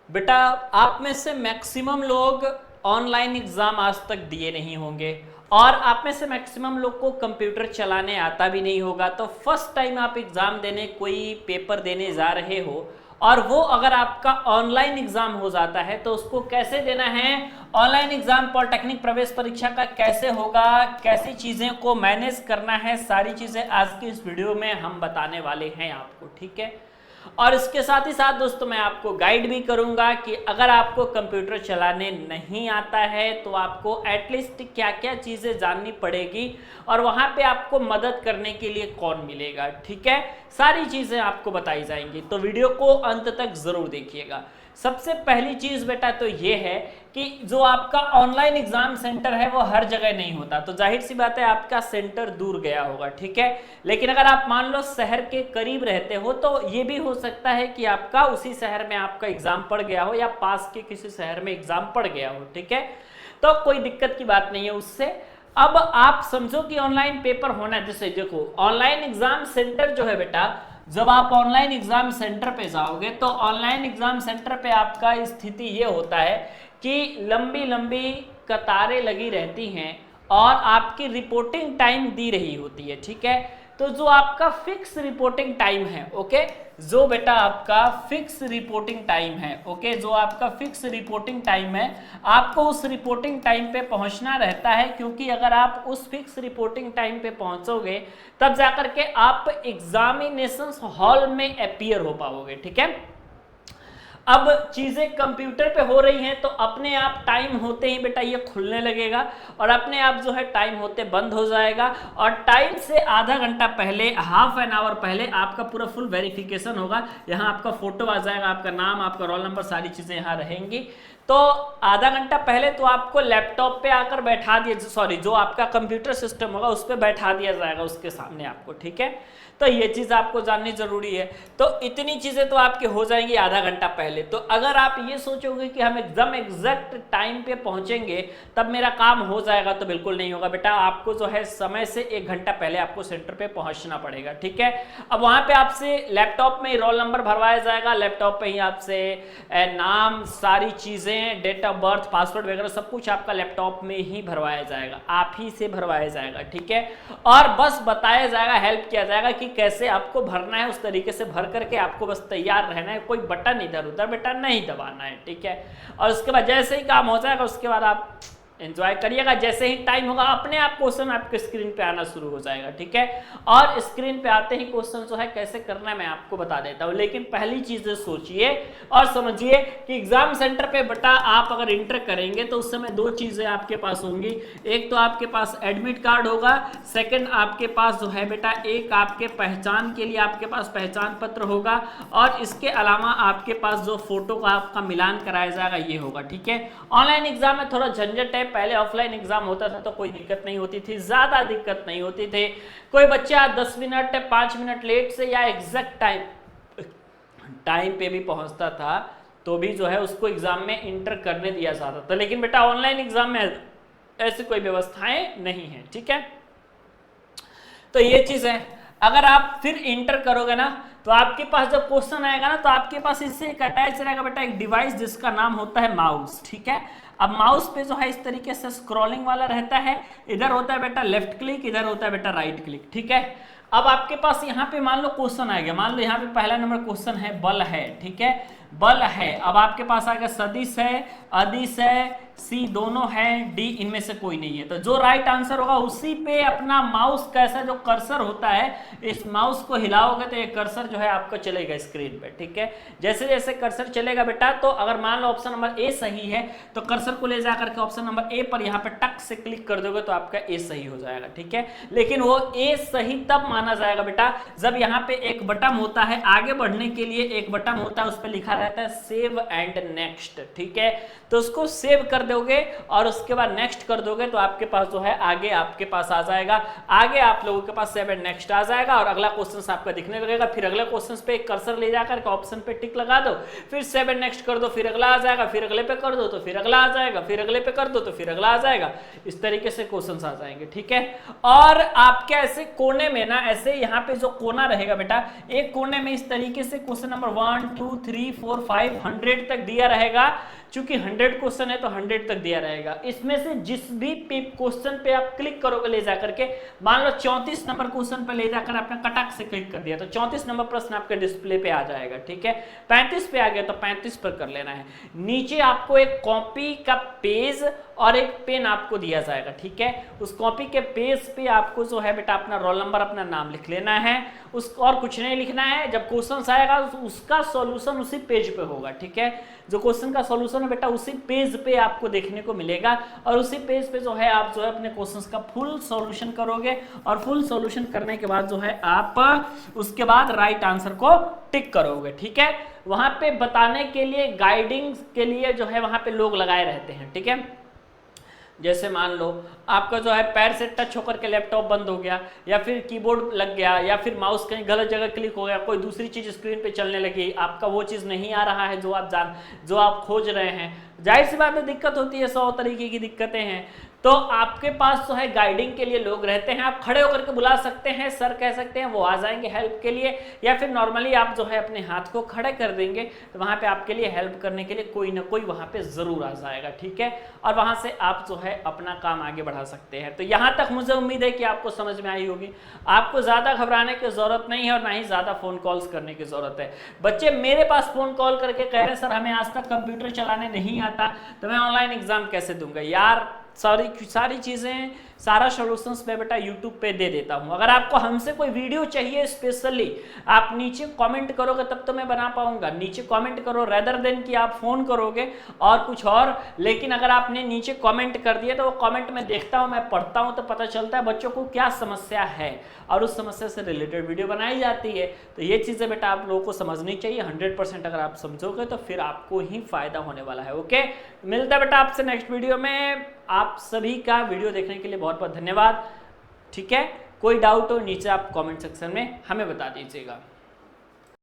बेटा आप में से मैक्सिमम लोग ऑनलाइन एग्जाम आज तक दिए नहीं होंगे और आप में से मैक्सिमम लोग को कंप्यूटर चलाने आता भी नहीं होगा। तो फर्स्ट टाइम आप एग्जाम देने कोई पेपर देने जा रहे हो और वो अगर आपका ऑनलाइन एग्जाम हो जाता है तो उसको कैसे देना है, ऑनलाइन एग्जाम पॉलिटेक्निक प्रवेश परीक्षा का कैसे होगा, कैसी चीजें को मैनेज करना है, सारी चीजें आज की इस वीडियो में हम बताने वाले हैं आपको। ठीक है, और इसके साथ ही साथ दोस्तों मैं आपको गाइड भी करूंगा कि अगर आपको कंप्यूटर चलाने नहीं आता है तो आपको एटलीस्ट क्या क्या चीजें जाननी पड़ेगी और वहां पे आपको मदद करने के लिए कौन मिलेगा। ठीक है, सारी चीजें आपको बताई जाएंगी, तो वीडियो को अंत तक जरूर देखिएगा। सबसे पहली चीज बेटा तो ये है कि जो आपका ऑनलाइन एग्जाम सेंटर है वो हर जगह नहीं होता, तो जाहिर सी बात है आपका सेंटर दूर गया होगा। ठीक है, लेकिन अगर आप मान लो शहर के करीब रहते हो तो ये भी हो सकता है कि आपका उसी शहर में आपका एग्जाम पड़ गया हो या पास के किसी शहर में एग्जाम पड़ गया हो। ठीक है, तो कोई दिक्कत की बात नहीं है उससे। अब आप समझो कि ऑनलाइन पेपर होना है, जैसे देखो ऑनलाइन एग्जाम सेंटर जो है बेटा, जब आप ऑनलाइन एग्जाम सेंटर पे जाओगे तो ऑनलाइन एग्जाम सेंटर पे आपका स्थिति ये होता है कि लंबी लंबी कतारें लगी रहती हैं और आपकी रिपोर्टिंग टाइम दी रही होती है। ठीक है, तो जो आपका फिक्स रिपोर्टिंग टाइम है, ओके, जो बेटा आपका फिक्स रिपोर्टिंग टाइम है, ओके, जो आपका फिक्स रिपोर्टिंग टाइम है, आपको उस रिपोर्टिंग टाइम पे पहुंचना रहता है, क्योंकि अगर आप उस फिक्स रिपोर्टिंग टाइम पे पहुंचोगे तब जाकर के आप एग्जामिनेशन हॉल में अपीयर हो पाओगे। ठीक है, अब चीजें कंप्यूटर पे हो रही हैं तो अपने आप टाइम होते ही बेटा ये खुलने लगेगा और अपने आप जो है टाइम होते बंद हो जाएगा और टाइम से आधा घंटा पहले, हाफ एन आवर पहले आपका पूरा फुल वेरिफिकेशन होगा। यहाँ आपका फोटो आ जाएगा, आपका नाम, आपका रोल नंबर, सारी चीजें यहाँ रहेंगी। तो आधा घंटा पहले तो आपको लैपटॉप पे आकर बैठा दिया, सॉरी जो आपका कंप्यूटर सिस्टम होगा उस पर बैठा दिया जाएगा उसके सामने आपको। ठीक है, तो ये चीज आपको जाननी जरूरी है। तो इतनी चीजें तो आपकी हो जाएंगी आधा घंटा पहले। तो अगर आप ये सोचोगे कि हम एकदम एग्जैक्ट टाइम पे पहुंचेंगे तब मेरा काम हो जाएगा, तो बिल्कुल नहीं होगा बेटा। आपको जो है समय से 1 घंटा पहले आपको सेंटर पे पहुंचना पड़ेगा। ठीक है, अब वहां पे आपसे लैपटॉप में ही रोल नंबर भरवाया जाएगा, लैपटॉप पे ही आपसे नाम, सारी चीजें, डेट ऑफ बर्थ, पासवर्ड वगैरह सब कुछ आपका लैपटॉप में ही भरवाया जाएगा, आप ही से भरवाया जाएगा। ठीक है, और बस बताया जाएगा, हेल्प किया जाएगा कि कैसे आपको भरना है, उस तरीके से भर करके आपको बस तैयार रहना है, कोई बटन इधर उधर बेटा नहीं दबाना है। ठीक है, और उसके बाद जैसे ही काम हो जाएगा उसके बाद आप एंजॉय करिएगा। जैसे ही टाइम होगा अपने आप क्वेश्चन आपके स्क्रीन पे आना शुरू हो जाएगा। ठीक है, और स्क्रीन पे आते ही क्वेश्चन जो है कैसे करना है मैं आपको बता देता हूँ, लेकिन पहली चीज सोचिए और समझिए कि एग्जाम सेंटर पे बेटा आप अगर इंटर करेंगे तो उस समय 2 चीजें आपके पास होंगी। एक तो आपके पास एडमिट कार्ड होगा, सेकंड आपके पास जो है बेटा एक आपके पहचान के लिए आपके पास पहचान पत्र होगा और इसके अलावा आपके पास जो फोटो का आपका मिलान कराया जाएगा ये होगा। ठीक है, ऑनलाइन एग्जाम में थोड़ा झंझट है, पहले ऑफलाइन एग्जाम होता था तो कोई दिक्कत नहीं होती थी, ज्यादा दिक्कत नहीं होती थी। कोई बच्चा 10 मिनट 5 मिनट लेट से या एग्जैक्ट टाइम पे भी पहुंचता था तो भी जो है उसको एग्जाम में इंटर करने दिया जाता था, लेकिन बेटा ऑनलाइन एग्जाम में ऐसी कोई व्यवस्थाएं नहीं है। ठीक है, तो ये चीज है। अगर आप फिर इंटर करोगे ना तो आपके पास जब क्वेश्चन आएगा ना तो आपके पास इससे एक अटैच रहेगा बेटा एक डिवाइस जिसका नाम होता है माउस। ठीक है, अब माउस पे जो है इस तरीके से स्क्रॉलिंग वाला रहता है, इधर होता है बेटा लेफ्ट क्लिक, इधर होता है बेटा राइट क्लिक। ठीक है, अब आपके पास यहाँ पे मान लो क्वेश्चन आ गया, मान लो यहाँ पे पहला नंबर क्वेश्चन है बल है। ठीक है, बल है, अब आपके पास आ गया सदिश है, अदिश है, सी दोनों है, डी इनमें से कोई नहीं है। तो जो राइट आंसर होगा उसी पे अपना माउस कैसा जो कर्सर होता है, इस माउस को हिलाओगे तो ये कर्सर जो है आपको चलेगा स्क्रीन पे। ठीक है, जैसे जैसे कर्सर चलेगा बेटा, तो अगर मान लो ऑप्शन नंबर ए सही है तो कर्सर को ले जाकर के ऑप्शन नंबर ए पर यहाँ पे टक से क्लिक कर दोगे तो आपका ए सही हो जाएगा। ठीक है, लेकिन वो ए सही तब माना जाएगा बेटा जब यहाँ पे एक बटन होता है, आगे बढ़ने के लिए एक बटन होता है, उस पर लिखा रहता है सेव एंड नेक्स्ट। ठीक है, तो उसको सेव कर दोगे और उसके बाद नेक्स्ट कर दोगे तो आपके पास जो है आगे आपके पास आ जाएगा, आगे आप लोगों के पास सेव एंड नेक्स्ट आ जाएगा और अगला क्वेश्चन आपका दिखने लगेगा। फिर अगले क्वेश्चन पे एक कर्सर ले जाकर के ऑप्शन पे टिक लगा दो, फिर सेव एंड नेक्स्ट कर दो, फिर अगला आ जाएगा, फिर अगले पे कर दो तो फिर अगला आ जाएगा, फिर अगले पे कर दो तो फिर अगला आ जाएगा। इस तरीके से क्वेश्चन आ जाएंगे। ठीक है, और आपके ऐसे कोने में ना, ऐसे यहाँ पे जो कोना रहेगा बेटा, एक कोने में इस तरीके से क्वेश्चन नंबर 1 2 3 4 5 100 तक दिया रहेगा। चूंकि 100 क्वेश्चन है तो 100 तक दिया रहेगा। इसमें से जिस भी क्वेश्चन पे आप क्लिक करोगे ले जाकर के, मान लो 34 नंबर क्वेश्चन पे ले जाकर आपने कटाक से क्लिक कर दिया तो 34 नंबर प्रश्न आपके डिस्प्ले पे आ जाएगा, ठीक है। 35 पे आ गया तो 35 पर कर लेना है। नीचे आपको एक कॉपी का पेज और एक पेन आपको दिया जाएगा, ठीक है। उस कॉपी के पेज पे आपको जो है बेटा अपना रोल नंबर, अपना नाम लिख लेना है, उस और कुछ नहीं लिखना है। जब क्वेश्चन आएगा उसका सॉल्यूशन उसी पेज पे होगा, ठीक है। जो क्वेश्चन का सॉल्यूशन है बेटा उसी पेज पे आपको देखने को मिलेगा और उसी पेज पे जो है आप जो है अपने क्वेश्चंस का फुल सॉल्यूशन करोगे और फुल सॉल्यूशन करने के बाद जो है आप उसके बाद राइट आंसर को टिक करोगे, ठीक है। वहां पे बताने के लिए, गाइडिंग के लिए जो है वहां पे लोग लगाए रहते हैं, ठीक है। जैसे मान लो आपका जो है पैर से टच होकर के लैपटॉप बंद हो गया, या फिर कीबोर्ड लग गया, या फिर माउस कहीं गलत जगह क्लिक हो गया, कोई दूसरी चीज स्क्रीन पे चलने लगी, आपका वो चीज नहीं आ रहा है जो आप खोज रहे हैं। जाहिर सी बात है दिक्कत होती है, 100 तरीके की दिक्कतें हैं। तो आपके पास जो है गाइडिंग के लिए लोग रहते हैं, आप खड़े होकर के बुला सकते हैं, सर कह सकते हैं, वो आ जाएंगे हेल्प के लिए, या फिर नॉर्मली आप जो है अपने हाथ को खड़े कर देंगे तो वहां पे आपके लिए हेल्प करने के लिए कोई ना कोई वहां पे जरूर आ जाएगा, ठीक है। और वहां से आप जो है अपना काम आगे बढ़ा सकते हैं। तो यहां तक मुझे उम्मीद है कि आपको समझ में आई होगी। आपको ज्यादा घबराने की जरूरत नहीं है और ना ही ज्यादा फोन कॉल्स करने की जरूरत है। बच्चे मेरे पास फोन कॉल करके कह रहे हैं सर हमें आज तक कंप्यूटर चलाने नहीं आता तो मैं ऑनलाइन एग्जाम कैसे दूंगा। यार सारी चीजें, सारा सॉल्यूशंस मैं बेटा यूट्यूब पे दे देता हूं। अगर आपको हमसे कोई वीडियो चाहिए स्पेशली, आप नीचे कमेंट करोगे तब तो मैं बना पाऊंगा। नीचे कमेंट करो रेदर देन कि आप फोन करोगे और कुछ और। लेकिन अगर आपने नीचे कमेंट कर दिया तो वो कमेंट मैं देखता हूं, मैं पढ़ता हूं, तो पता चलता है बच्चों को क्या समस्या है और उस समस्या से रिलेटेड वीडियो बनाई जाती है। तो ये चीजें बेटा आप लोगों को समझनी चाहिए। 100% अगर आप समझोगे तो फिर आपको ही फायदा होने वाला है। ओके, मिलता है बेटा आपसे नेक्स्ट वीडियो में। आप सभी का वीडियो देखने के लिए बहुत बहुत धन्यवाद, ठीक है। कोई डाउट हो नीचे आप कमेंट सेक्शन में हमें बता दीजिएगा।